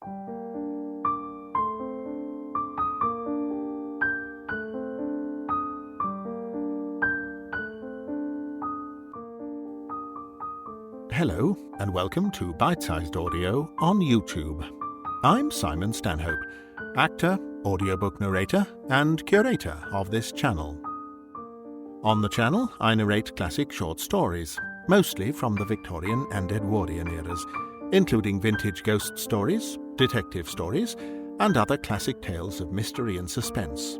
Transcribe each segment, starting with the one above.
Hello, and welcome to Bitesized Audio on YouTube. I'm Simon Stanhope, actor, audiobook narrator, and curator of this channel. On the channel, I narrate classic short stories, mostly from the Victorian and Edwardian eras, including vintage ghost stories, detective stories, and other classic tales of mystery and suspense.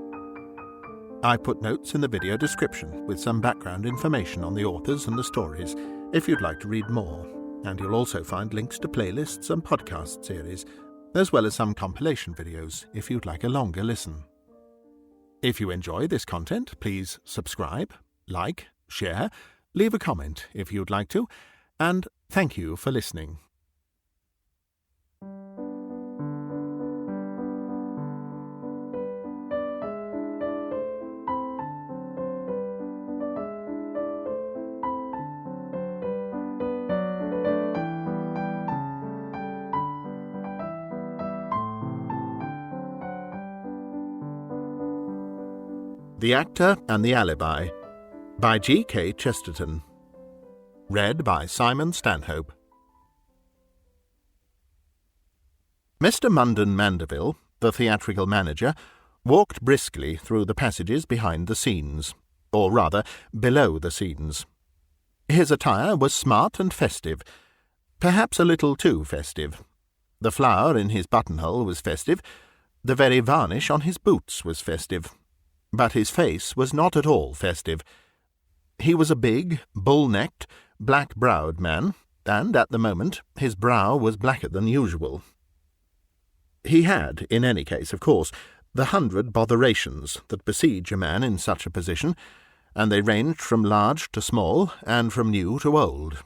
I put notes in the video description with some background information on the authors and the stories if you'd like to read more, and you'll also find links to playlists and podcast series, as well as some compilation videos if you'd like a longer listen. If you enjoy this content, please subscribe, like, share, leave a comment if you'd like to, and thank you for listening. The Actor and the Alibi by G.K. Chesterton. Read by Simon Stanhope. Mr. Munden Mandeville, the theatrical manager, walked briskly through the passages behind the scenes, or rather, below the scenes. His attire was smart and festive, perhaps a little too festive. The flower in his buttonhole was festive, the very varnish on his boots was festive. But his face was not at all festive. He was a big, bull-necked, black-browed man, and at the moment his brow was blacker than usual. He had, in any case, of course, the 100 botherations that besiege a man in such a position, and they ranged from large to small, and from new to old.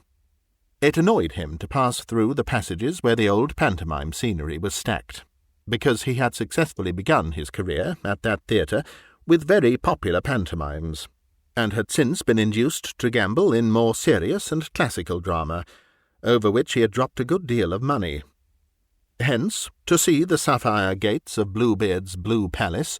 It annoyed him to pass through the passages where the old pantomime scenery was stacked, because he had successfully begun his career at that theatre with very popular pantomimes, and had since been induced to gamble in more serious and classical drama, over which he had dropped a good deal of money. Hence, to see the sapphire gates of Bluebeard's Blue Palace,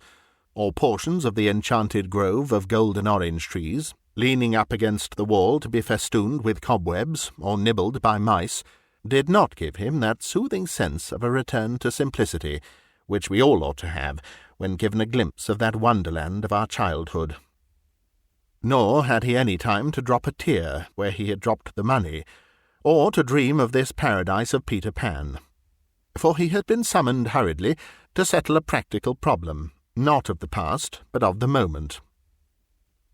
or portions of the enchanted grove of golden orange trees, leaning up against the wall to be festooned with cobwebs or nibbled by mice, did not give him that soothing sense of a return to simplicity which we all ought to have when given a glimpse of that wonderland of our childhood. Nor had he any time to drop a tear where he had dropped the money, or to dream of this paradise of Peter Pan, for he had been summoned hurriedly to settle a practical problem, not of the past, but of the moment.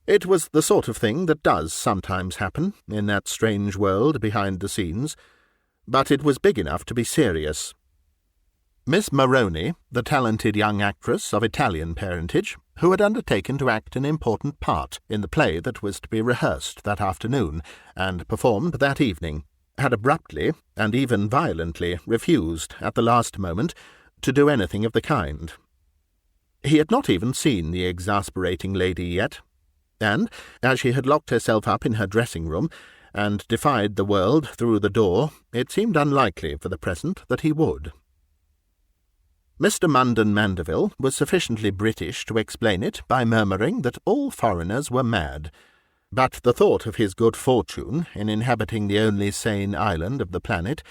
It was the sort of thing that does sometimes happen in that strange world behind the scenes, but it was big enough to be serious. Miss Moroni, the talented young actress of Italian parentage, who had undertaken to act an important part in the play that was to be rehearsed that afternoon and performed that evening, had abruptly and even violently refused at the last moment to do anything of the kind. He had not even seen the exasperating lady yet, and, as she had locked herself up in her dressing-room and defied the world through the door, it seemed unlikely for the present that he would. Mr. Munden Mandeville was sufficiently British to explain it by murmuring that all foreigners were mad, but the thought of his good fortune in inhabiting the only sane island of the planet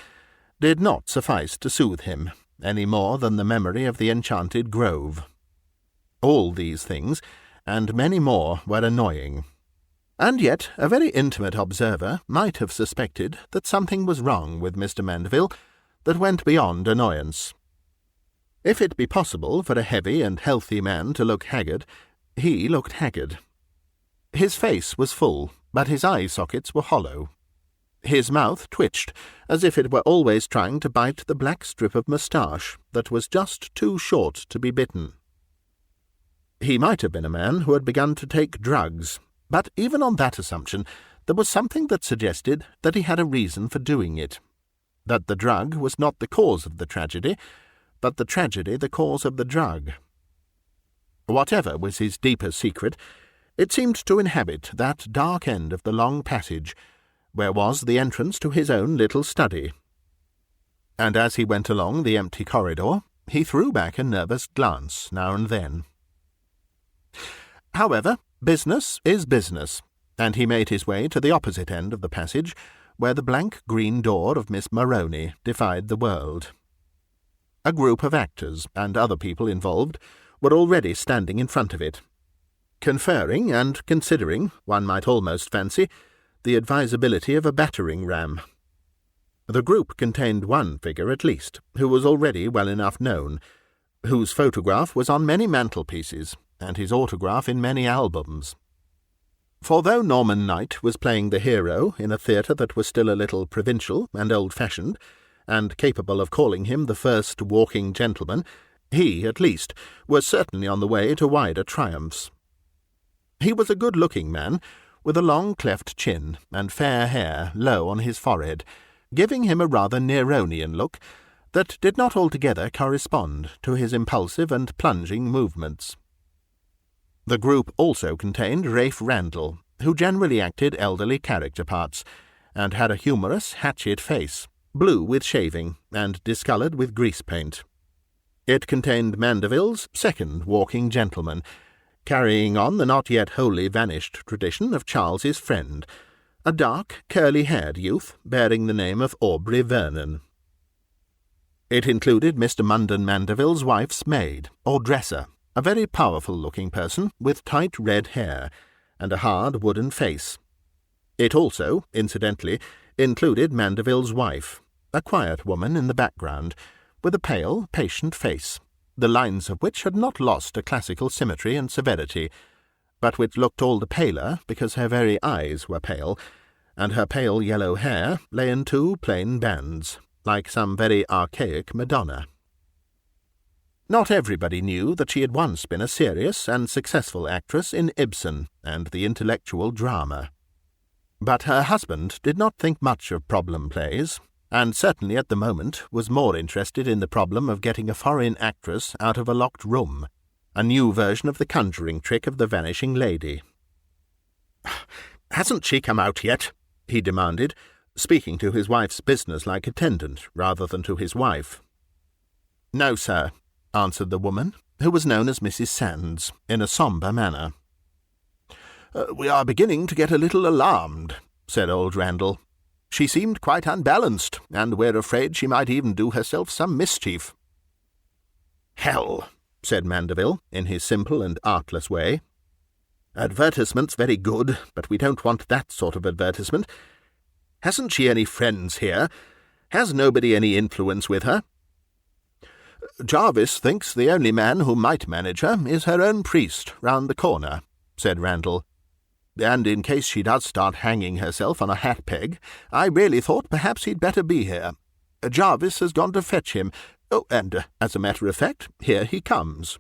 did not suffice to soothe him, any more than the memory of the enchanted grove. All these things, and many more, were annoying, and yet a very intimate observer might have suspected that something was wrong with Mr. Mandeville that went beyond annoyance. If it be possible for a heavy and healthy man to look haggard, he looked haggard. His face was full, but his eye sockets were hollow. His mouth twitched, as if it were always trying to bite the black strip of moustache that was just too short to be bitten. He might have been a man who had begun to take drugs, but even on that assumption there was something that suggested that he had a reason for doing it, that the drug was not the cause of the tragedy, but the tragedy the cause of the drug. Whatever was his deeper secret, it seemed to inhabit that dark end of the long passage, where was the entrance to his own little study. and as he went along the empty corridor, he threw back a nervous glance now and then. However, business is business, and he made his way to the opposite end of the passage, where the blank green door of Miss Maroney defied the world. A group of actors and other people involved were already standing in front of it, conferring and considering, one might almost fancy, the advisability of a battering ram. The group contained one figure at least, who was already well enough known, whose photograph was on many mantelpieces, and his autograph in many albums. For though Norman Knight was playing the hero in a theatre that was still a little provincial and old-fashioned, and capable of calling him the first walking gentleman, he, at least, was certainly on the way to wider triumphs. He was a good-looking man, with a long cleft chin and fair hair low on his forehead, giving him a rather Neronian look that did not altogether correspond to his impulsive and plunging movements. The group also contained Rafe Randall, who generally acted elderly character parts, and had a humorous, hatchet face, blue with shaving, and discoloured with grease paint. It contained Mandeville's second walking gentleman, carrying on the not yet wholly vanished tradition of Charles's friend, a dark, curly-haired youth bearing the name of Aubrey Vernon. It included Mr. Munden Mandeville's wife's maid, or dresser, a very powerful-looking person with tight red hair and a hard wooden face. It also, incidentally, included Mandeville's wife, a quiet woman in the background, with a pale, patient face, the lines of which had not lost a classical symmetry and severity, but which looked all the paler because her very eyes were pale, and her pale yellow hair lay in two plain bands, like some very archaic Madonna. Not everybody knew that she had once been a serious and successful actress in Ibsen and the intellectual drama. But her husband did not think much of problem plays, and certainly at the moment was more interested in the problem of getting a foreign actress out of a locked room, a new version of the conjuring trick of the vanishing lady. "Hasn't she come out yet?" he demanded, speaking to his wife's business-like attendant rather than to his wife. "No, sir," answered the woman, who was known as Mrs. Sands, in a sombre manner. "We are beginning to get a little alarmed," said old Randall. "She seemed quite unbalanced, and we're afraid she might even do herself some mischief." "Hell," said Mandeville, in his simple and artless way. "Advertisement's very good, but we don't want that sort of advertisement. Hasn't she any friends here? Has nobody any influence with her?" "Jarvis thinks the only man who might manage her is her own priest round the corner," said Randall. "And in case she does start hanging herself on a hat-peg, I really thought perhaps he'd better be here. Jarvis has gone to fetch him. Oh, and, as a matter of fact, here he comes."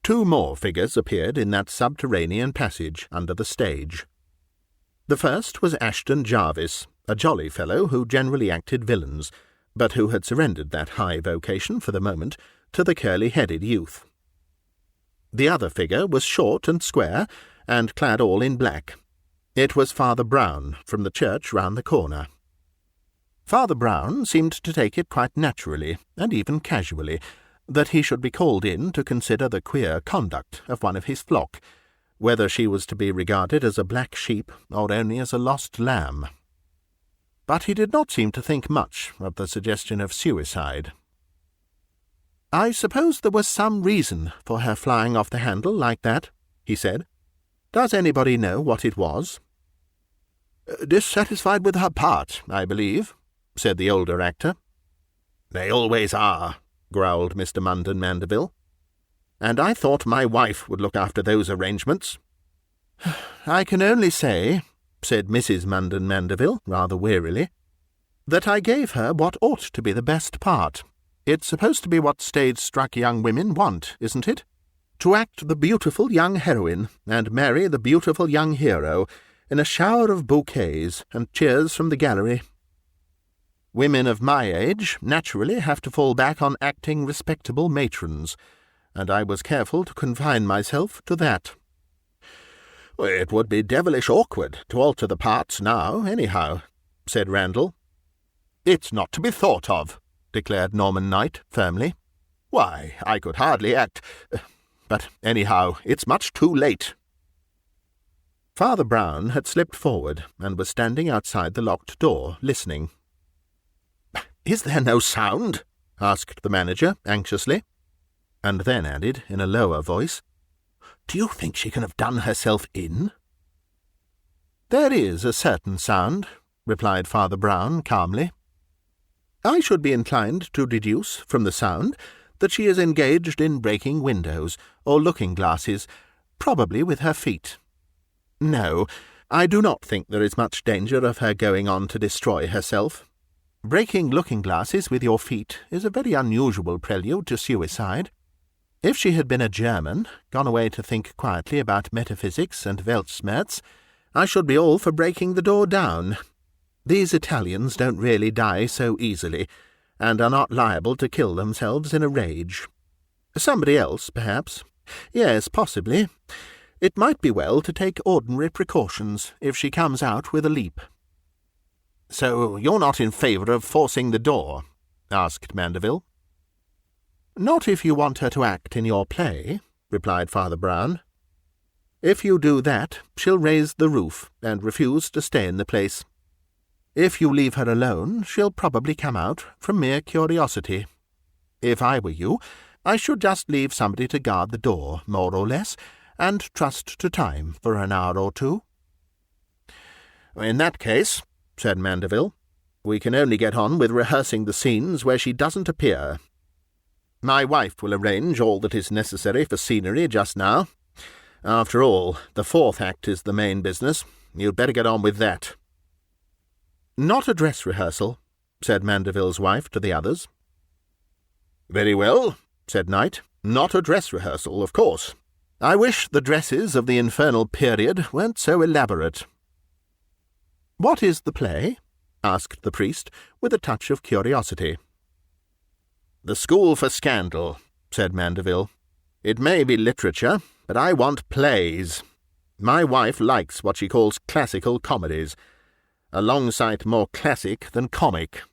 Two more figures appeared in that subterranean passage under the stage. The first was Ashton Jarvis, a jolly fellow who generally acted villains, but who had surrendered that high vocation for the moment to the curly-headed youth. The other figure was short and square, and clad all in black. It was Father Brown, from the church round the corner. Father Brown seemed to take it quite naturally, and even casually, that he should be called in to consider the queer conduct of one of his flock, whether she was to be regarded as a black sheep or only as a lost lamb. But he did not seem to think much of the suggestion of suicide. "I suppose there was some reason for her flying off the handle like that," he said. "Does anybody know what it was?" "Dissatisfied with her part, I believe," said the older actor. "They always are," growled Mr. Munden Mandeville. "And I thought my wife would look after those arrangements." "I can only say," said Mrs. Munden Mandeville, rather wearily, "that I gave her what ought to be the best part. It's supposed to be what stage-struck young women want, isn't it? To act the beautiful young heroine and marry the beautiful young hero in a shower of bouquets and cheers from the gallery. Women of my age naturally have to fall back on acting respectable matrons, and I was careful to confine myself to that." "It would be devilish awkward to alter the parts now, anyhow," said Randall. "It's not to be thought of," declared Norman Knight firmly. "Why, I could hardly act. But anyhow, it's much too late." Father Brown had slipped forward and was standing outside the locked door, listening. "Is there no sound?" asked the manager anxiously, and then added in a lower voice, "Do you think she can have done herself in?" "There is a certain sound," replied Father Brown calmly. "I should be inclined to deduce from the sound that she is engaged in breaking windows or looking-glasses, probably with her feet. No, I do not think there is much danger of her going on to destroy herself. Breaking looking-glasses with your feet is a very unusual prelude to suicide. If she had been a German, gone away to think quietly about metaphysics and Weltschmerz, I should be all for breaking the door down. These Italians don't really die so easily, and are not liable to kill themselves in a rage. Somebody else, perhaps. Yes, possibly. It might be well to take ordinary precautions if she comes out with a leap." "So you're not in favour of forcing the door?" asked Mandeville. "Not if you want her to act in your play," replied Father Brown. "If you do that, she'll raise the roof and refuse to stay in the place. If you leave her alone, she'll probably come out from mere curiosity. If I were you, I should just leave somebody to guard the door, more or less, and trust to time for an hour or two." "In that case," said Mandeville, "we can only get on with rehearsing the scenes where she doesn't appear. My wife will arrange all that is necessary for scenery just now. After all, the fourth act is the main business. You'd better get on with that." "Not a dress rehearsal," said Mandeville's wife to the others. "Very well," said Knight. "Not a dress rehearsal, of course. I wish the dresses of the infernal period weren't so elaborate." "What is the play?" asked the priest, with a touch of curiosity. "The School for Scandal," said Mandeville. "It may be literature, but I want plays. My wife likes what she calls classical comedies. A long sight more classic than comic."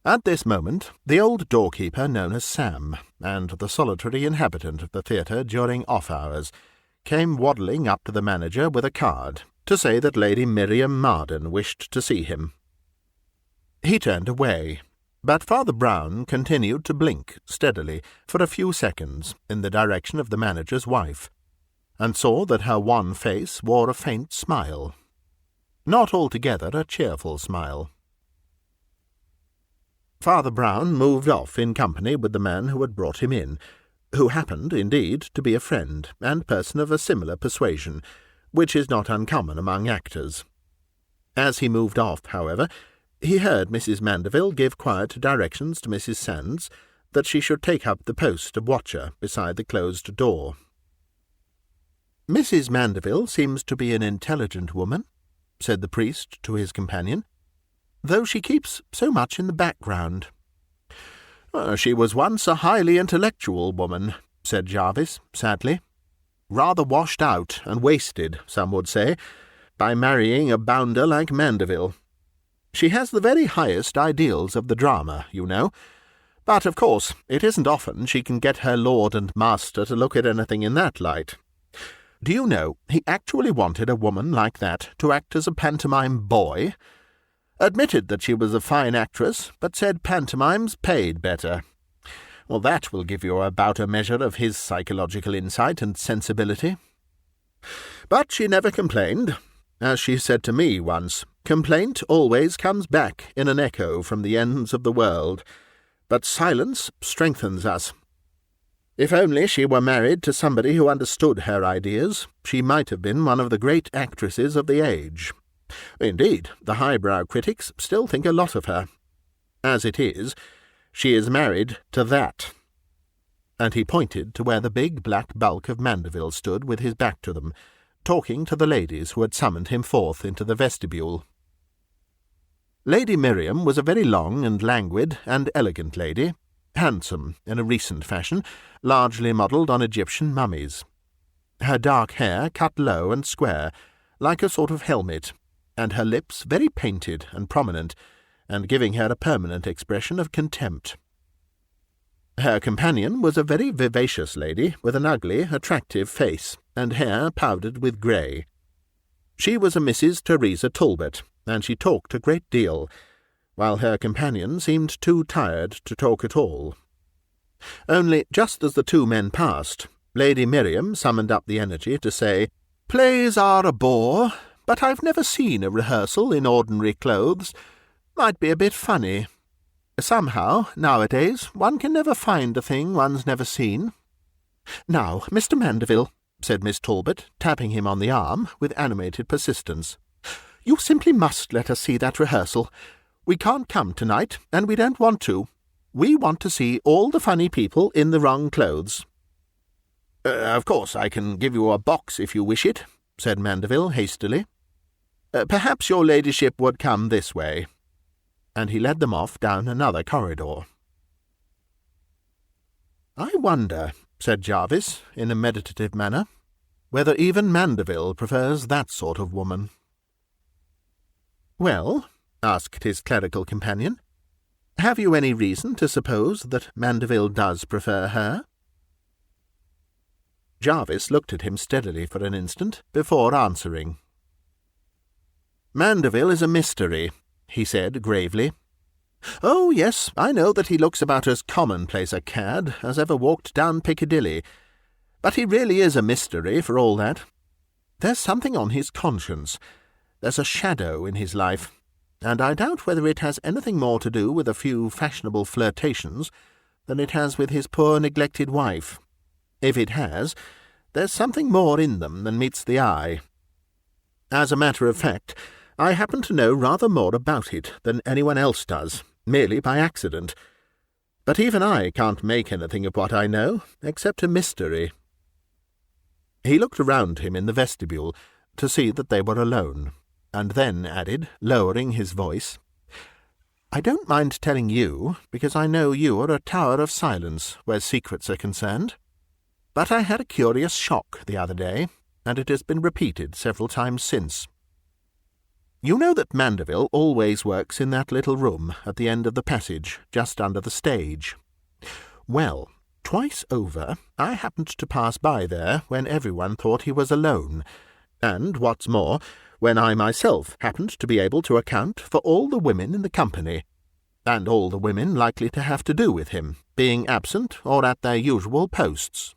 At this moment, the old doorkeeper known as Sam, and the solitary inhabitant of the theatre during off-hours, came waddling up to the manager with a card to say that Lady Miriam Marden wished to see him. He turned away, but Father Brown continued to blink steadily for a few seconds in the direction of the manager's wife, and saw that her wan face wore a faint smile. Not altogether a cheerful smile. Father Brown moved off in company with the man who had brought him in, who happened, indeed, to be a friend and person of a similar persuasion, which is not uncommon among actors. As he moved off, however, he heard Mrs. Mandeville give quiet directions to Mrs. Sands that she should take up the post of watcher beside the closed door. "Mrs. Mandeville seems to be an intelligent woman," said the priest to his companion, "though she keeps so much in the background." "She was once a highly intellectual woman," said Jarvis sadly. "Rather washed out and wasted, some would say, by marrying a bounder like Mandeville. She has the very highest ideals of the drama, you know, but of course it isn't often she can get her lord and master to look at anything in that light. Do you know, he actually wanted a woman like that to act as a pantomime boy? Admitted that she was a fine actress, but said pantomimes paid better. Well, that will give you about a measure of his psychological insight and sensibility. But she never complained. As she said to me once, complaint always comes back in an echo from the ends of the world, but silence strengthens us. If only she were married to somebody who understood her ideas, she might have been one of the great actresses of the age. Indeed, the highbrow critics still think a lot of her. As it is, she is married to that." And he pointed to where the big black bulk of Mandeville stood with his back to them, talking to the ladies who had summoned him forth into the vestibule. Lady Miriam was a very long and languid and elegant lady, handsome in a recent fashion, largely modelled on Egyptian mummies. Her dark hair cut low and square, like a sort of helmet, and her lips very painted and prominent, and giving her a permanent expression of contempt. Her companion was a very vivacious lady with an ugly, attractive face, and hair powdered with grey. She was a Mrs. Teresa Talbot, and she talked a great deal, while her companion seemed too tired to talk at all. Only just as the two men passed, Lady Miriam summoned up the energy to say, "Plays are a bore, but I've never seen a rehearsal in ordinary clothes. Might be a bit funny. Somehow, nowadays, one can never find a thing one's never seen." "Now, Mr. Mandeville," said Miss Talbot, tapping him on the arm with animated persistence, "you simply must let us see that rehearsal. We can't come tonight, and we don't want to. We want to see all the funny people in the wrong clothes." "Of course I can give you a box if you wish it," said Mandeville hastily. "Perhaps your ladyship would come this way." And he led them off down another corridor. "I wonder," said Jarvis, in a meditative manner, "whether even Mandeville prefers that sort of woman." "Well," asked his clerical companion, "have you any reason to suppose that Mandeville does prefer her?" Jarvis looked at him steadily for an instant before answering. "Mandeville is a mystery," he said gravely. "Oh, yes, I know that he looks about as commonplace a cad as ever walked down Piccadilly, but he really is a mystery for all that. There's something on his conscience. There's a shadow in his life, and I doubt whether it has anything more to do with a few fashionable flirtations than it has with his poor neglected wife. If it has, there's something more in them than meets the eye. As a matter of fact, I happen to know rather more about it than anyone else does, merely by accident. But even I can't make anything of what I know, except a mystery." He looked around him in the vestibule to see that they were alone, and then added, lowering his voice, "I don't mind telling you, because I know you are a tower of silence where secrets are concerned. But I had a curious shock the other day, and it has been repeated several times since. You know that Mandeville always works in that little room at the end of the passage, just under the stage. Well, twice over I happened to pass by there when everyone thought he was alone, and, what's more, when I myself happened to be able to account for all the women in the company, and all the women likely to have to do with him, being absent or at their usual posts."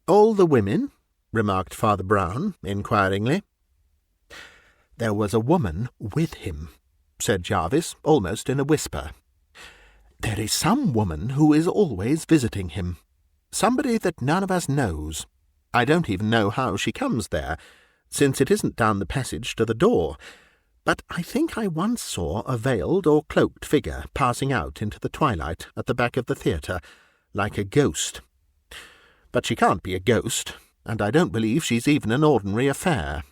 "All the women?" remarked Father Brown, inquiringly. "There was a woman with him," said Jarvis, almost in a whisper. "There is some woman who is always visiting him. Somebody that none of us knows. I don't even know how she comes there, since it isn't down the passage to the door, but I think I once saw a veiled or cloaked figure passing out into the twilight at the back of the theatre, like a ghost. But she can't be a ghost, and I don't believe she's even an ordinary affair.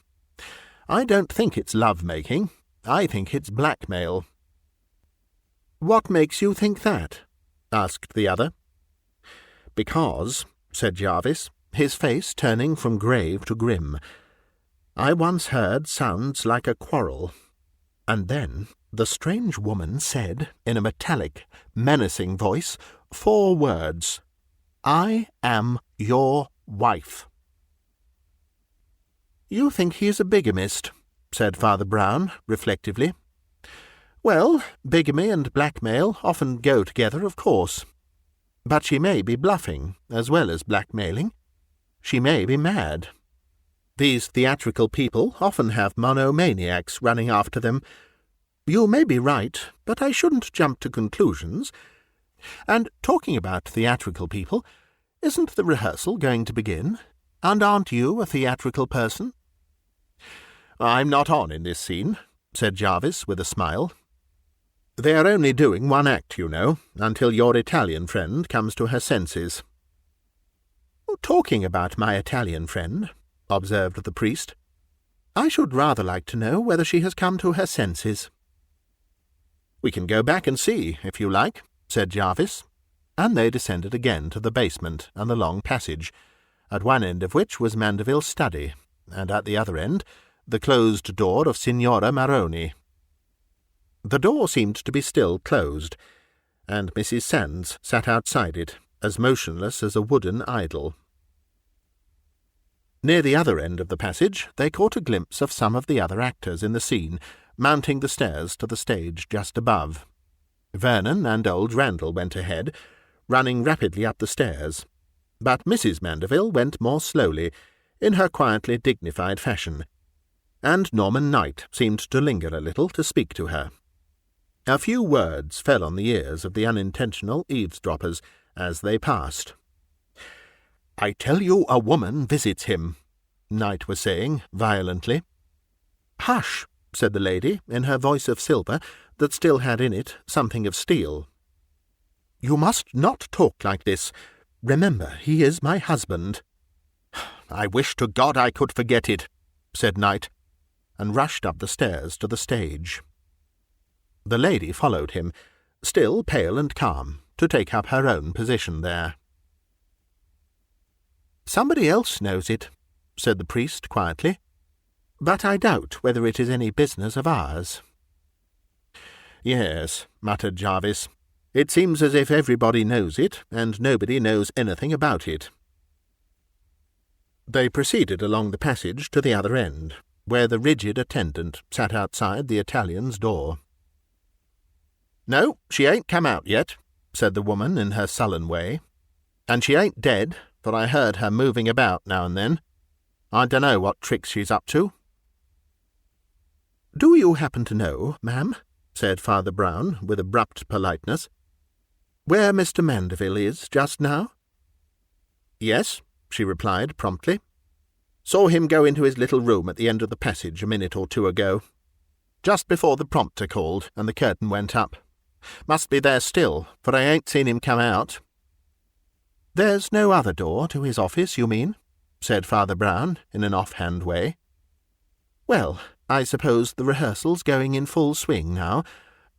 I don't think it's love-making. I think it's blackmail." "What makes you think that?" asked the other. "Because," said Jarvis, his face turning from grave to grim, "I once heard sounds like a quarrel, and then the strange woman said, in a metallic, menacing voice, 4 words, 'I am your wife.'" "You think he is a bigamist," said Father Brown, reflectively. "Well, bigamy and blackmail often go together, of course. But she may be bluffing, as well as blackmailing. She may be mad. These theatrical people often have monomaniacs running after them. You may be right, but I shouldn't jump to conclusions. And talking about theatrical people, isn't the rehearsal going to begin? And aren't you a theatrical person?" "I'm not on in this scene," said Jarvis with a smile. "They are only doing one act, you know, until your Italian friend comes to her senses." "Talking about my Italian friend," observed the priest, "I should rather like to know whether she has come to her senses." "We can go back and see, if you like," said Jarvis, and they descended again to the basement and the long passage, at one end of which was Mandeville's study, and at the other end the closed door of Signora Maroni. The door seemed to be still closed, and Mrs. Sands sat outside it, as motionless as a wooden idol. Near the other end of the passage they caught a glimpse of some of the other actors in the scene, mounting the stairs to the stage just above. Vernon and old Randall went ahead, running rapidly up the stairs, but Mrs. Mandeville went more slowly, in her quietly dignified fashion, and Norman Knight seemed to linger a little to speak to her. A few words fell on the ears of the unintentional eavesdroppers as they passed. "I tell you a woman visits him," Knight was saying violently. "Hush," said the lady, in her voice of silver that still had in it something of steel. "You must not talk like this. Remember, he is my husband." "I wish to God I could forget it," said Knight, and rushed up the stairs to the stage. The lady followed him, still pale and calm, to take up her own position there. "Somebody else knows it," said the priest quietly, "but I doubt whether it is any business of ours." "Yes," muttered Jarvis, "it seems as if everybody knows it, and nobody knows anything about it." They proceeded along the passage to the other end, where the rigid attendant sat outside the Italian's door. "No, she ain't come out yet," said the woman in her sullen way. "And she ain't dead, for I heard her moving about now and then. I dunno what tricks she's up to." "Do you happen to know, ma'am," said Father Brown, with abrupt politeness, "where Mr. Mandeville is just now?" "Yes," she replied promptly. "Saw him go into his little room at the end of the passage a minute or two ago, just before the prompter called and the curtain went up. Must be there still, for I ain't seen him come out." "There's no other door to his office, you mean?" said Father Brown in an offhand way. "Well, I suppose the rehearsal's going in full swing now,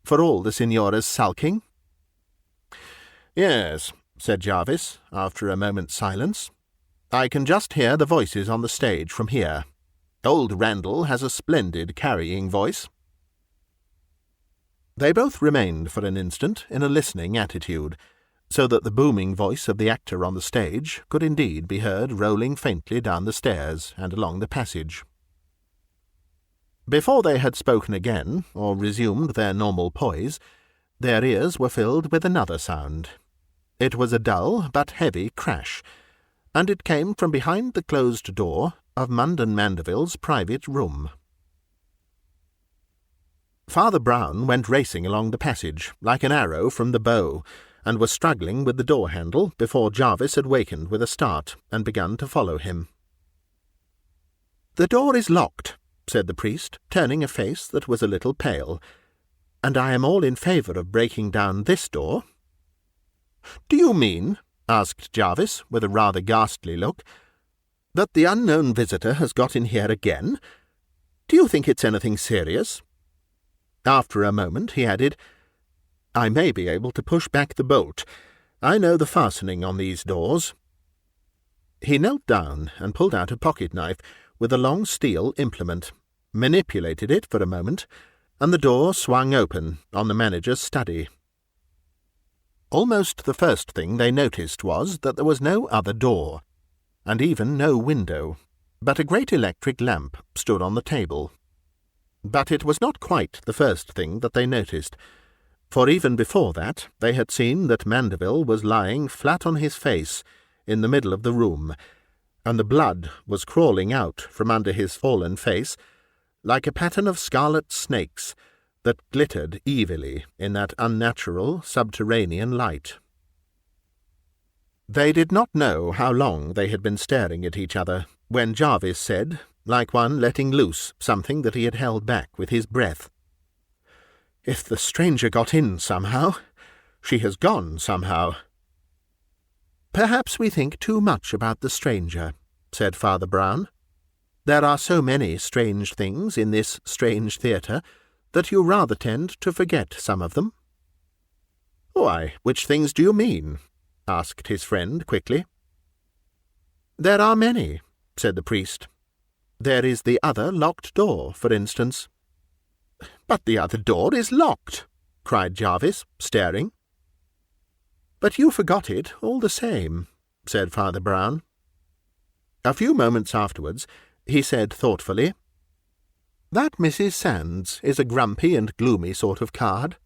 for all the signora's sulking?" "Yes," said Jarvis, after a moment's silence. "I can just hear the voices on the stage from here. Old Randall has a splendid carrying voice." They both remained for an instant in a listening attitude, so that the booming voice of the actor on the stage could indeed be heard rolling faintly down the stairs and along the passage. Before they had spoken again, or resumed their normal poise, their ears were filled with another sound. It was a dull but heavy crash, and it came from behind the closed door of Munden Mandeville's private room. Father Brown went racing along the passage, like an arrow from the bow, and was struggling with the door-handle before Jarvis had wakened with a start and begun to follow him. "The door is locked," said the priest, turning a face that was a little pale, "and I am all in favour of breaking down this door." "Do you mean," asked Jarvis, with a rather ghastly look, "that the unknown visitor has got in here again? Do you think it's anything serious?" After a moment he added, "I may be able to push back the bolt. I know the fastening on these doors." He knelt down and pulled out a pocket-knife with a long steel implement, manipulated it for a moment, and the door swung open on the manager's study. Almost the first thing they noticed was that there was no other door, and even no window, but a great electric lamp stood on the table. But it was not quite the first thing that they noticed, for even before that they had seen that Mandeville was lying flat on his face in the middle of the room, and the blood was crawling out from under his fallen face like a pattern of scarlet snakes that glittered evilly in that unnatural subterranean light. They did not know how long they had been staring at each other when Jarvis said, like one letting loose something that he had held back with his breath, "If the stranger got in somehow, she has gone somehow." "Perhaps we think too much about the stranger," said Father Brown. "There are so many strange things in this strange theatre that you rather tend to forget some of them." "Why, which things do you mean?" asked his friend quickly. "There are many," said the priest. "There is the other locked door, for instance." "But the other door is locked," cried Jarvis, staring. "But you forgot it all the same," said Father Brown. A few moments afterwards he said thoughtfully, "That Mrs. Sands is a grumpy and gloomy sort of card."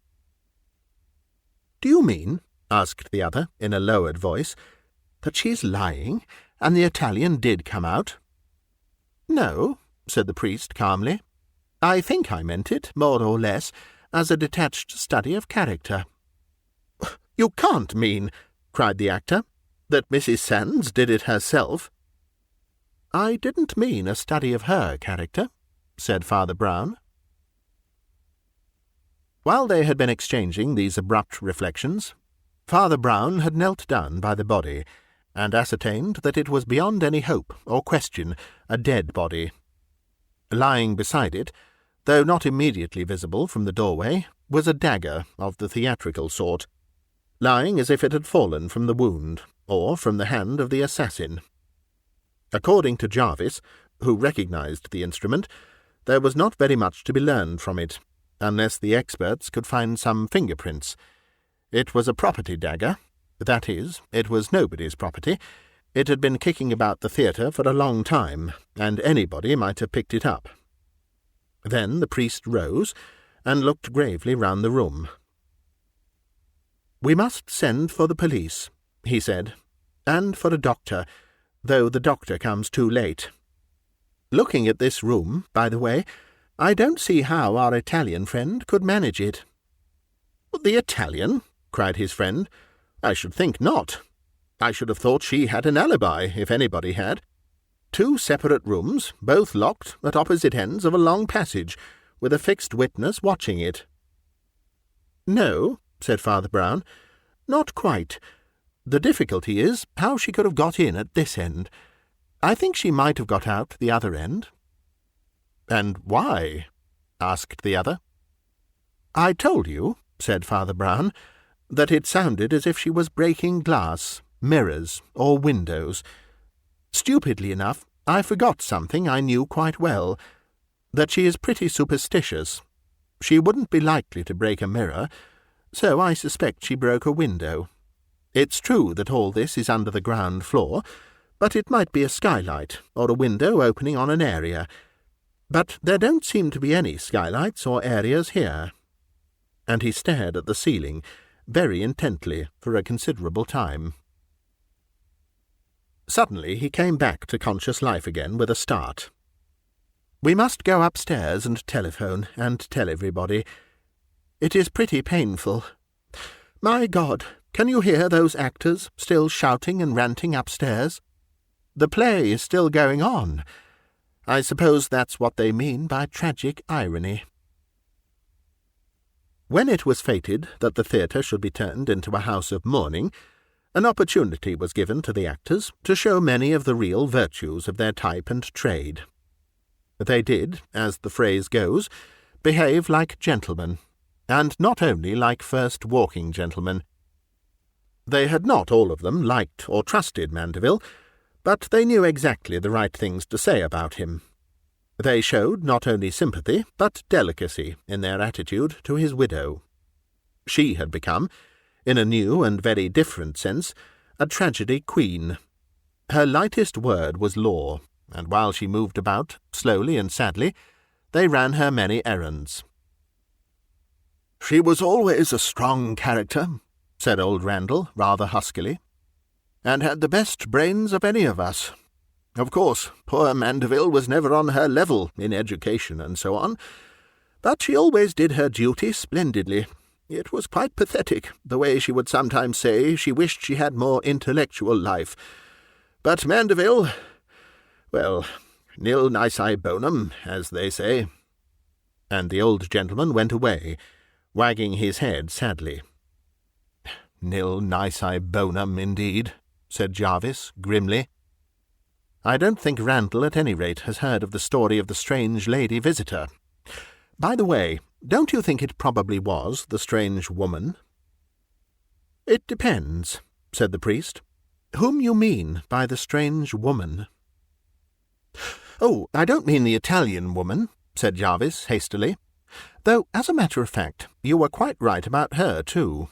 "Do you mean," asked the other in a lowered voice, "that she's lying, and the Italian did come out?" "No," said the priest calmly. "I think I meant it, more or less, as a detached study of character." "You can't mean," cried the actor, "that Mrs. Sands did it herself?" "I didn't mean a study of her character," said Father Brown. While they had been exchanging these abrupt reflections, Father Brown had knelt down by the body, and ascertained that it was beyond any hope or question a dead body. Lying beside it, though not immediately visible from the doorway, was a dagger of the theatrical sort, lying as if it had fallen from the wound, or from the hand of the assassin. According to Jarvis, who recognized the instrument, there was not very much to be learned from it, unless the experts could find some fingerprints. It was a property dagger. That is, it was nobody's property. It had been kicking about the theatre for a long time, and anybody might have picked it up. Then the priest rose, and looked gravely round the room. "We must send for the police," he said, "and for a doctor, though the doctor comes too late. Looking at this room, by the way, I don't see how our Italian friend could manage it." "The Italian?" cried his friend. "I should think not. I should have thought she had an alibi, if anybody had. 2 separate rooms, both locked at opposite ends of a long passage, with a fixed witness watching it." "No," said Father Brown, "not quite. The difficulty is how she could have got in at this end. I think she might have got out the other end." "And why?" asked the other. "I told you," said Father Brown, "that it sounded as if she was breaking glass, mirrors, or windows. Stupidly enough, I forgot something I knew quite well, that she is pretty superstitious. She wouldn't be likely to break a mirror, so I suspect she broke a window. It's true that all this is under the ground floor, but it might be a skylight or a window opening on an area. But there don't seem to be any skylights or areas here." And he stared at the ceiling very intently for a considerable time. Suddenly he came back to conscious life again with a start. "We must go upstairs and telephone and tell everybody. It is pretty painful. My God, can you hear those actors still shouting and ranting upstairs? The play is still going on. I suppose that's what they mean by tragic irony." When it was fated that the theatre should be turned into a house of mourning, an opportunity was given to the actors to show many of the real virtues of their type and trade. They did, as the phrase goes, behave like gentlemen, and not only like first walking gentlemen. They had not all of them liked or trusted Mandeville, but they knew exactly the right things to say about him. They showed not only sympathy, but delicacy in their attitude to his widow. She had become, in a new and very different sense, a tragedy queen. Her lightest word was law, and while she moved about, slowly and sadly, they ran her many errands. "She was always a strong character," said old Randall, rather huskily, "and had the best brains of any of us. Of course, poor Mandeville was never on her level in education and so on, but she always did her duty splendidly. It was quite pathetic, the way she would sometimes say she wished she had more intellectual life. But Mandeville, well, nil nisi bonum, as they say." And the old gentleman went away, wagging his head sadly. "Nil nisi bonum, indeed," said Jarvis grimly. "I don't think Randall, at any rate, has heard of the story of the strange lady visitor. By the way, don't you think it probably was the strange woman?" "It depends," said the priest. "Whom you mean by the strange woman?" "Oh, I don't mean the Italian woman," said Jarvis hastily. Though, as a matter of fact, you were quite right about her, too.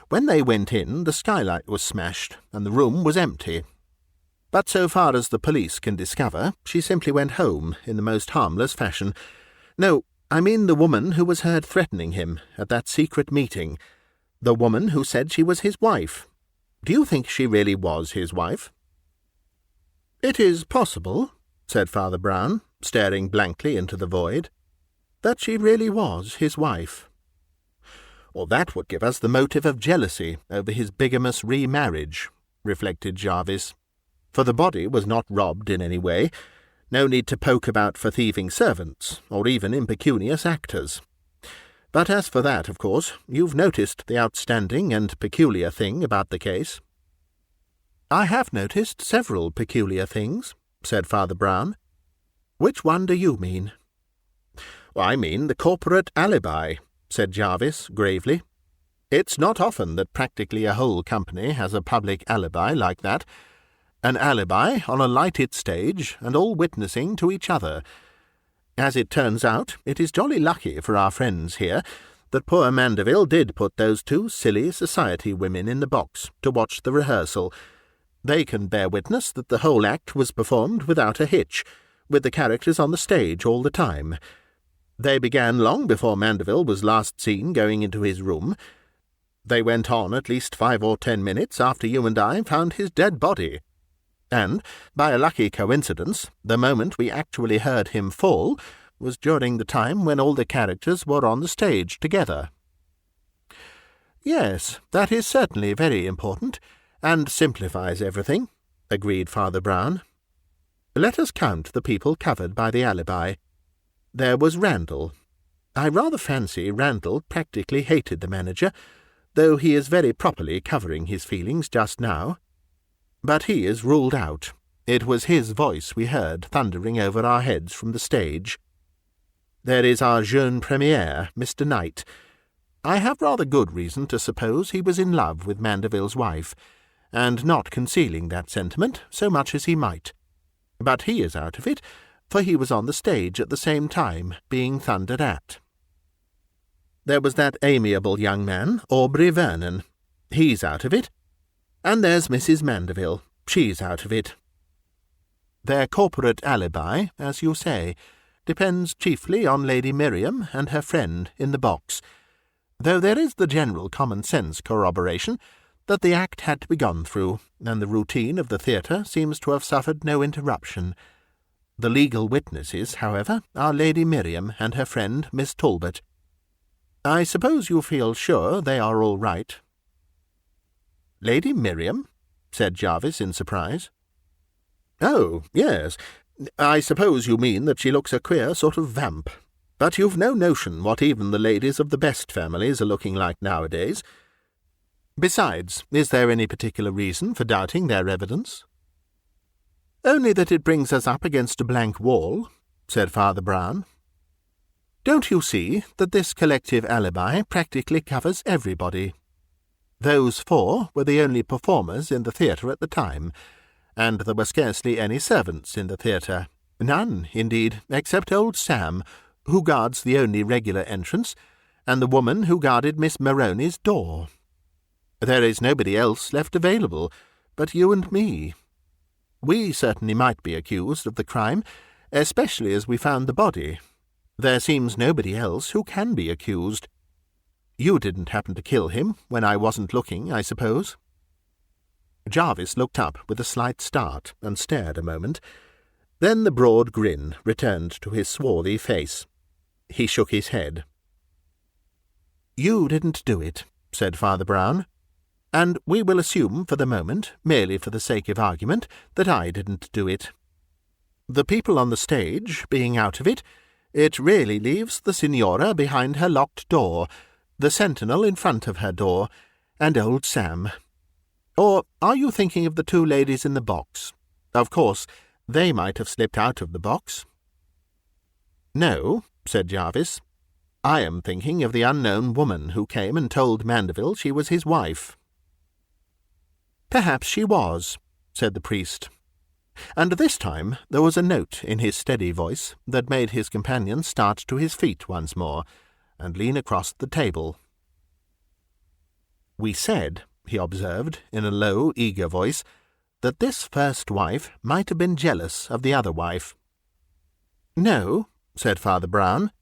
When they went in, the skylight was smashed, and the room was empty. But so far as the police can discover, she simply went home in the most harmless fashion. No, I mean the woman who was heard threatening him at that secret meeting. The woman who said she was his wife. Do you think she really was his wife?" "It is possible," said Father Brown, staring blankly into the void, "that she really was his wife." "Well, that would give us the motive of jealousy over his bigamous remarriage," reflected Jarvis. "For the body was not robbed in any way. No need to poke about for thieving servants, or even impecunious actors. But as for that, of course, you've noticed the outstanding and peculiar thing about the case." "I have noticed several peculiar things," said Father Brown. "Which one do you mean?" "Well, I mean the corporate alibi," said Jarvis gravely. "It's not often that practically a whole company has a public alibi like that. An alibi on a lighted stage, and all witnessing to each other. As it turns out, it is jolly lucky for our friends here that poor Mandeville did put those two silly society women in the box to watch the rehearsal. They can bear witness that the whole act was performed without a hitch, with the characters on the stage all the time. They began long before Mandeville was last seen going into his room. They went on at least 5 or 10 minutes after you and I found his dead body. And, by a lucky coincidence, the moment we actually heard him fall was during the time when all the characters were on the stage together." "Yes, that is certainly very important, and simplifies everything," agreed Father Brown. "Let us count the people covered by the alibi. There was Randall. I rather fancy Randall practically hated the manager, though he is very properly covering his feelings just now. But he is ruled out. It was his voice we heard thundering over our heads from the stage. There is our jeune premier, Mr. Knight. I have rather good reason to suppose he was in love with Mandeville's wife, and not concealing that sentiment so much as he might. But he is out of it, for he was on the stage at the same time, being thundered at. There was that amiable young man, Aubrey Vernon. He's out of it. And there's Mrs. Mandeville. She's out of it. Their corporate alibi, as you say, depends chiefly on Lady Miriam and her friend in the box, though there is the general common-sense corroboration that the act had to be gone through, and the routine of the theatre seems to have suffered no interruption. The legal witnesses, however, are Lady Miriam and her friend Miss Talbot. I suppose you feel sure they are all right." "Lady Miriam?" said Jarvis in surprise. "Oh, yes. I suppose you mean that she looks a queer sort of vamp. But you've no notion what even the ladies of the best families are looking like nowadays. Besides, is there any particular reason for doubting their evidence?" "Only that it brings us up against a blank wall," said Father Brown. "Don't you see that this collective alibi practically covers everybody? Those 4 were the only performers in the theatre at the time, and there were scarcely any servants in the theatre. None, indeed, except old Sam, who guards the only regular entrance, and the woman who guarded Miss Maroney's door. There is nobody else left available but you and me. We certainly might be accused of the crime, especially as we found the body. There seems nobody else who can be accused. You didn't happen to kill him when I wasn't looking, I suppose?" Jarvis looked up with a slight start and stared a moment. Then the broad grin returned to his swarthy face. He shook his head. "You didn't do it," said Father Brown, "and we will assume for the moment, merely for the sake of argument, that I didn't do it. The people on the stage being out of it, it really leaves the Signora behind her locked door, the sentinel in front of her door, and old Sam. Or are you thinking of the 2 ladies in the box? Of course, they might have slipped out of the box." "No," said Jarvis. "I am thinking of the unknown woman who came and told Mandeville she was his wife." "Perhaps she was," said the priest. And this time there was a note in his steady voice that made his companion start to his feet once more and lean across the table. "We said," he observed, in a low, eager voice, "that this first wife might have been jealous of the other wife." "No," said Father Brown.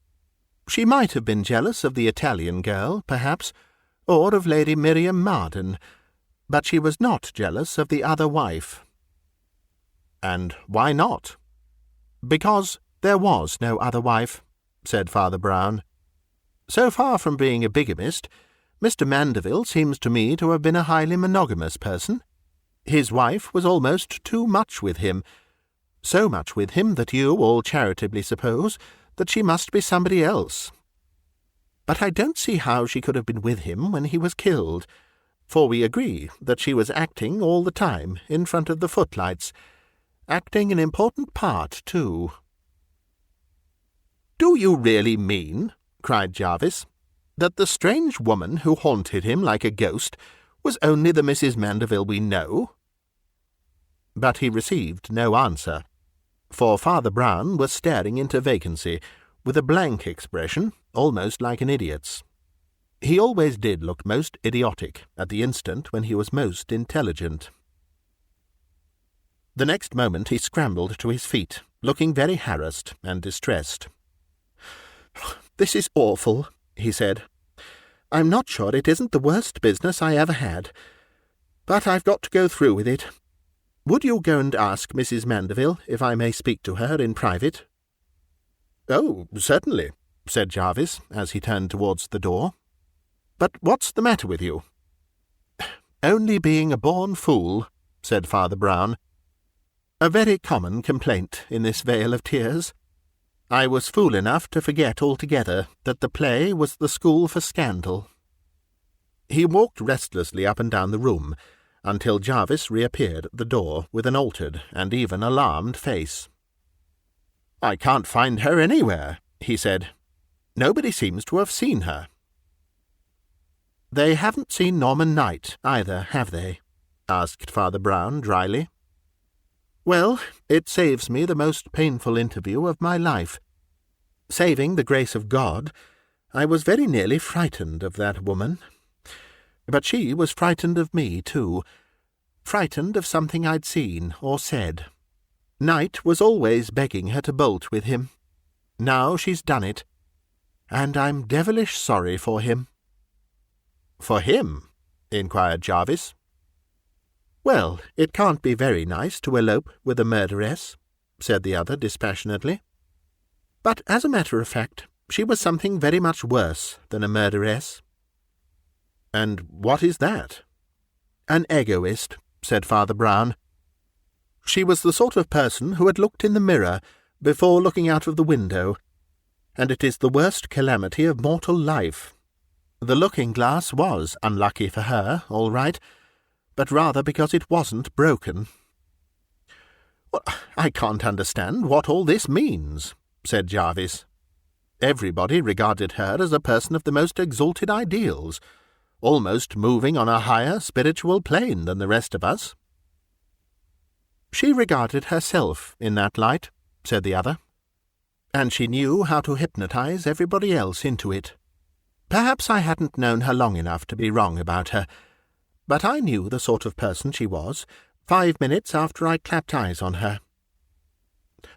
"She might have been jealous of the Italian girl, perhaps, or of Lady Miriam Marden, but she was not jealous of the other wife." "And why not?" "Because there was no other wife," said Father Brown. "So far from being a bigamist, Mr. Mandeville seems to me to have been a highly monogamous person. His wife was almost too much with him, so much with him that you all charitably suppose that she must be somebody else. But I don't see how she could have been with him when he was killed, for we agree that she was acting all the time in front of the footlights, acting an important part, too." "Do you really mean," cried Jarvis, "that the strange woman who haunted him like a ghost was only the Mrs. Mandeville we know?" But he received no answer, for Father Brown was staring into vacancy, with a blank expression, almost like an idiot's. He always did look most idiotic at the instant when he was most intelligent. The next moment he scrambled to his feet, looking very harassed and distressed. "This is awful," he said. "I'm not sure it isn't the worst business I ever had. But I've got to go through with it. Would you go and ask Mrs. Mandeville if I may speak to her in private?" "Oh, certainly," said Jarvis, as he turned towards the door. "But what's the matter with you?" "Only being a born fool," said Father Brown. "A very common complaint in this vale of tears. I was fool enough to forget altogether that the play was the school for scandal." He walked restlessly up and down the room, until Jarvis reappeared at the door with an altered and even alarmed face. "I can't find her anywhere," he said. "Nobody seems to have seen her." "They haven't seen Norman Knight either, have they?" asked Father Brown dryly. "Well, it saves me the most painful interview of my life. Saving the grace of God, I was very nearly frightened of that woman. But she was frightened of me, too. Frightened of something I'd seen or said. Knight was always begging her to bolt with him. Now she's done it, and I'm devilish sorry for him." "For him?" inquired Jarvis. "Well, it can't be very nice to elope with a murderess," said the other dispassionately. "But as a matter of fact, she was something very much worse than a murderess." "And what is that?" "An egoist," said Father Brown. "She was the sort of person who had looked in the mirror before looking out of the window, and it is the worst calamity of mortal life. The looking-glass was unlucky for her, all right, but rather because it wasn't broken." "Well, I can't understand what all this means," said Jarvis. "Everybody regarded her as a person of the most exalted ideals, almost moving on a higher spiritual plane than the rest of us." "She regarded herself in that light," said the other, "and she knew how to hypnotize everybody else into it. Perhaps I hadn't known her long enough to be wrong about her, but I knew the sort of person she was 5 minutes after I clapped eyes on her."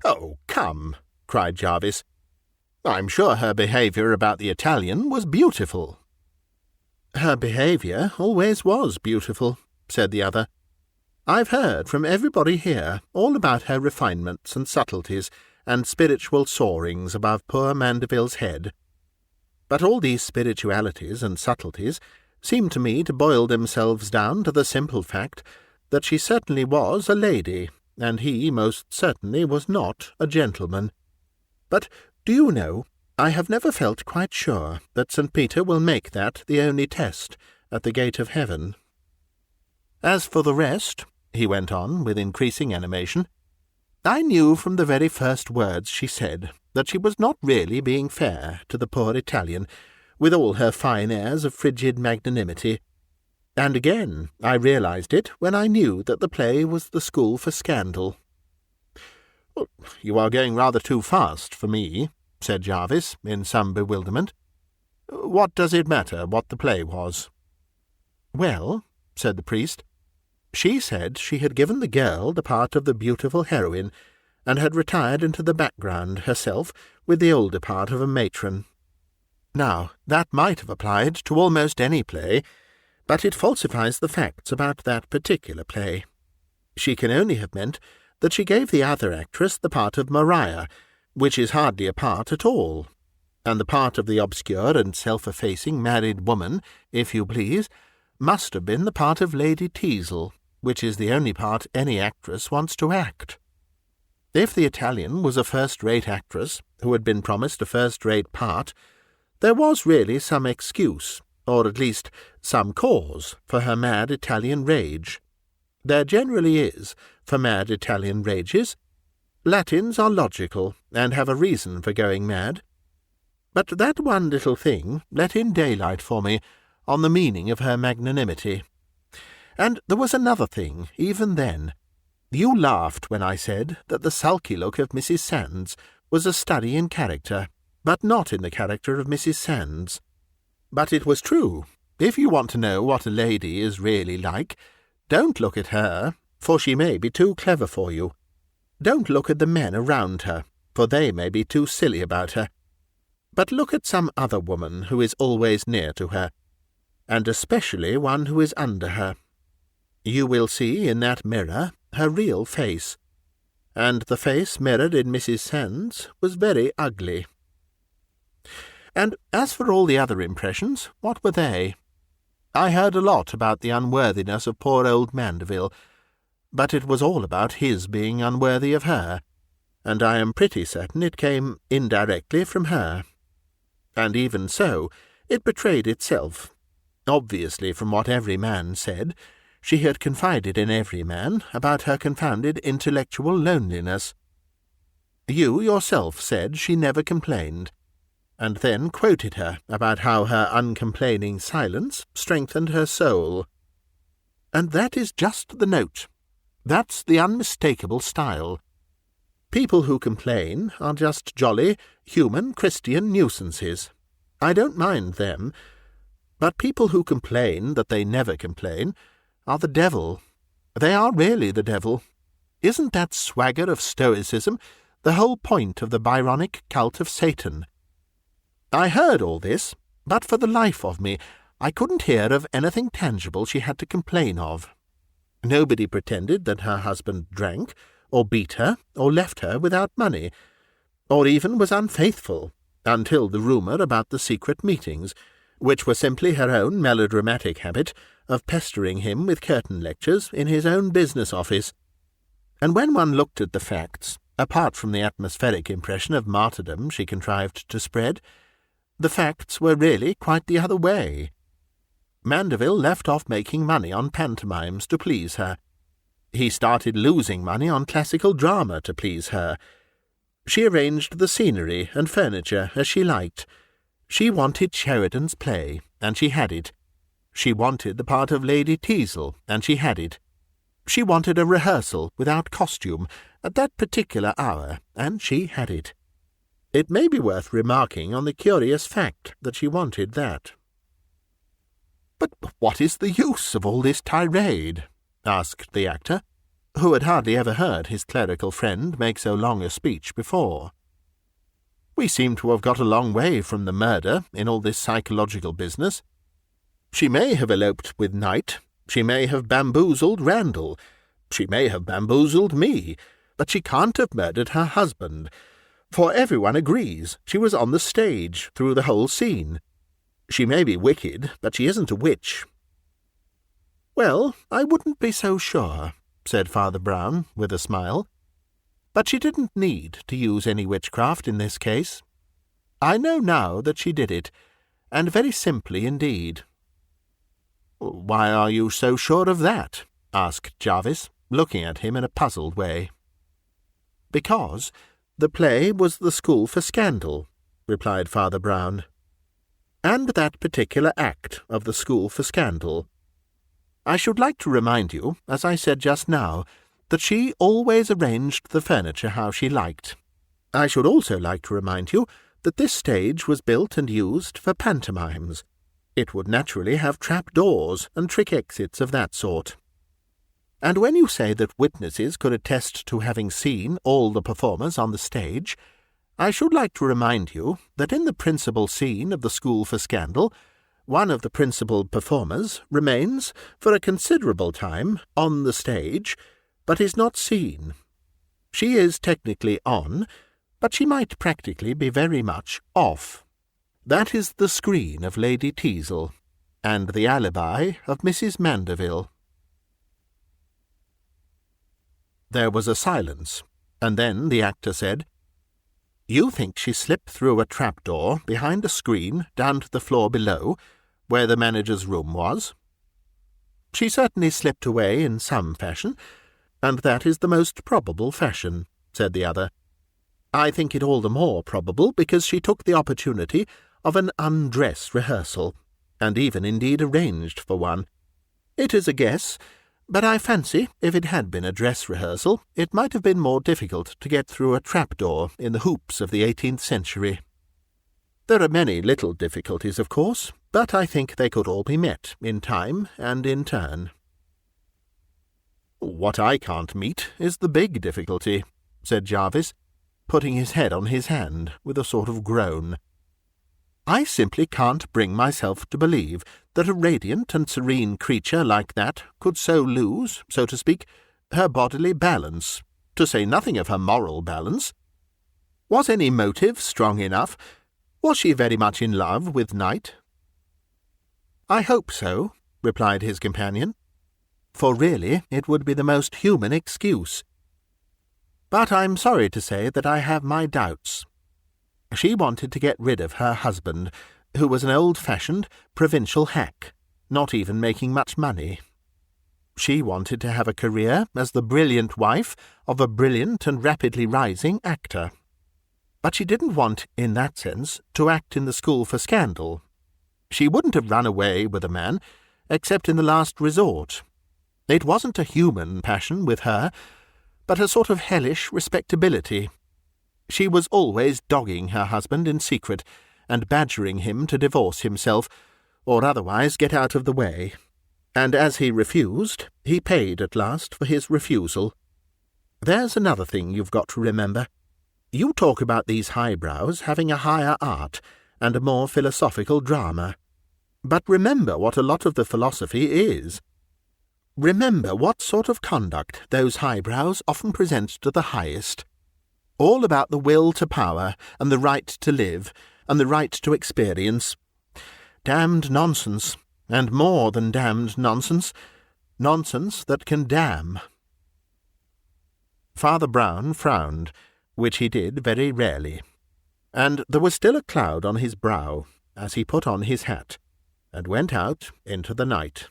"Oh, come," cried Jarvis. "I'm sure her behaviour about the Italian was beautiful." "Her behaviour always was beautiful," said the other. "I've heard from everybody here all about her refinements and subtleties and spiritual soarings above poor Mandeville's head. But all these spiritualities and subtleties seem to me to boil themselves down to the simple fact that she certainly was a lady, and he most certainly was not a gentleman. But, do you know, I have never felt quite sure that St. Peter will make that the only test at the gate of heaven. As for the rest," he went on with increasing animation, "I knew from the very first words she said that she was not really being fair to the poor Italian, with all her fine airs of frigid magnanimity. And again I realized it when I knew that the play was the school for scandal. "You are going rather too fast for me," said Jarvis, in some bewilderment. "What does it matter what the play was?" "Well," said the priest, "she said she had given the girl the part of the beautiful heroine, and had retired into the background herself with the older part of a matron. Now, that might have applied to almost any play, but it falsifies the facts about that particular play. She can only have meant that she gave the other actress the part of Maria, which is hardly a part at all, and the part of the obscure and self-effacing married woman, if you please, must have been the part of Lady Teazle, which is the only part any actress wants to act. If the Italian was a first-rate actress who had been promised a first-rate part, there was really some excuse, or at least some cause, for her mad Italian rage. There generally is for mad Italian rages. Latins are logical, and have a reason for going mad. But that one little thing let in daylight for me on the meaning of her magnanimity. And there was another thing, even then. You laughed when I said that the sulky look of Mrs. Sands was a study in character, but not in the character of Mrs. Sands. But it was true. If you want to know what a lady is really like, don't look at her, for she may be too clever for you. Don't look at the men around her, for they may be too silly about her. But look at some other woman who is always near to her, and especially one who is under her. You will see in that mirror her real face, and the face mirrored in Mrs. Sands was very ugly. And as for all the other impressions, what were they? I heard a lot about the unworthiness of poor old Mandeville, but it was all about his being unworthy of her, and I am pretty certain it came indirectly from her. And even so, it betrayed itself. Obviously, from what every man said, she had confided in every man about her confounded intellectual loneliness. You yourself said she never complained, and then quoted her about how her uncomplaining silence strengthened her soul. And that is just the note. That's the unmistakable style. People who complain are just jolly, human, Christian nuisances. I don't mind them. But people who complain that they never complain are the devil. They are really the devil. Isn't that swagger of Stoicism the whole point of the Byronic cult of Satan? I heard all this, but for the life of me I couldn't hear of anything tangible she had to complain of. Nobody pretended that her husband drank, or beat her, or left her without money, or even was unfaithful, until the rumour about the secret meetings, which were simply her own melodramatic habit of pestering him with curtain lectures in his own business office. And when one looked at the facts, apart from the atmospheric impression of martyrdom she contrived to spread, the facts were really quite the other way. Mandeville left off making money on pantomimes to please her. He started losing money on classical drama to please her. She arranged the scenery and furniture as she liked. She wanted Sheridan's play, and she had it. She wanted the part of Lady Teazle, and she had it. She wanted a rehearsal without costume at that particular hour, and she had it. It may be worth remarking on the curious fact that she wanted that. "But what is the use of all this tirade?" asked the actor, who had hardly ever heard his clerical friend make so long a speech before. "We seem to have got a long way from the murder in all this psychological business. She may have eloped with Knight, she may have bamboozled Randall, she may have bamboozled me, but she can't have murdered her husband, for everyone agrees she was on the stage through the whole scene. She may be wicked, but she isn't a witch." "Well, I wouldn't be so sure," said Father Brown, with a smile. "But she didn't need to use any witchcraft in this case. I know now that she did it, and very simply indeed." "Why are you so sure of that?" asked Jarvis, looking at him in a puzzled way. "Because the play was the School for Scandal," replied Father Brown. "And that particular act of the School for Scandal. I should like to remind you, as I said just now, that she always arranged the furniture how she liked. I should also like to remind you that this stage was built and used for pantomimes. It would naturally have trap-doors and trick exits of that sort. And when you say that witnesses could attest to having seen all the performers on the stage, I should like to remind you that in the principal scene of the School for Scandal, one of the principal performers remains, for a considerable time, on the stage, but is not seen. She is technically on, but she might practically be very much off. That is the screen of Lady Teazle, and the alibi of Mrs. Mandeville. There was a silence, and then the actor said, "You think she slipped through a trapdoor behind a screen down to the floor below, where the manager's room was?" "She certainly slipped away in some fashion, and that is the most probable fashion," said the other. "I think it all the more probable because she took the opportunity of an undress rehearsal, and even indeed arranged for one. It is a guess, but I fancy if it had been a dress rehearsal, it might have been more difficult to get through a trapdoor in the hoops of the 18th century. There are many little difficulties, of course, but I think they could all be met in time and in turn." "What I can't meet is the big difficulty," said Jarvis, putting his head on his hand with a sort of groan. "I simply can't bring myself to believe that a radiant and serene creature like that could so lose, so to speak, her bodily balance, to say nothing of her moral balance. Was any motive strong enough? Was she very much in love with Knight?" "I hope so," replied his companion, "for really it would be the most human excuse. But I'm sorry to say that I have my doubts. She wanted to get rid of her husband, who was an old-fashioned provincial hack, not even making much money. She wanted to have a career as the brilliant wife of a brilliant and rapidly rising actor. But she didn't want, in that sense, to act in the School for Scandal. She wouldn't have run away with a man, except in the last resort. It wasn't a human passion with her, but a sort of hellish respectability. She was always dogging her husband in secret, and badgering him to divorce himself, or otherwise get out of the way. And as he refused, he paid at last for his refusal. There's another thing you've got to remember. You talk about these highbrows having a higher art and a more philosophical drama. But remember what a lot of the philosophy is. Remember what sort of conduct those highbrows often present to the highest. All about the will to power, and the right to live, and the right to experience. Damned nonsense, and more than damned nonsense. Nonsense that can damn." Father Brown frowned, which he did very rarely, and there was still a cloud on his brow as he put on his hat, and went out into the night.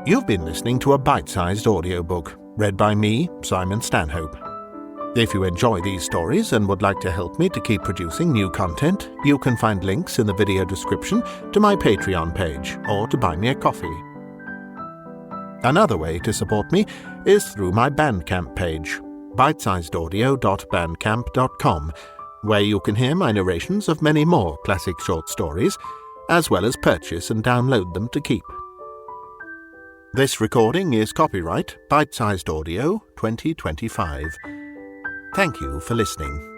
You've been listening to a bite-sized audiobook, read by me, Simon Stanhope. If you enjoy these stories and would like to help me to keep producing new content, you can find links in the video description to my Patreon page, or to buy me a coffee. Another way to support me is through my Bandcamp page, bitesizedaudio.bandcamp.com, where you can hear my narrations of many more classic short stories, as well as purchase and download them to keep. This recording is copyright Bitesized Audio 2025. Thank you for listening.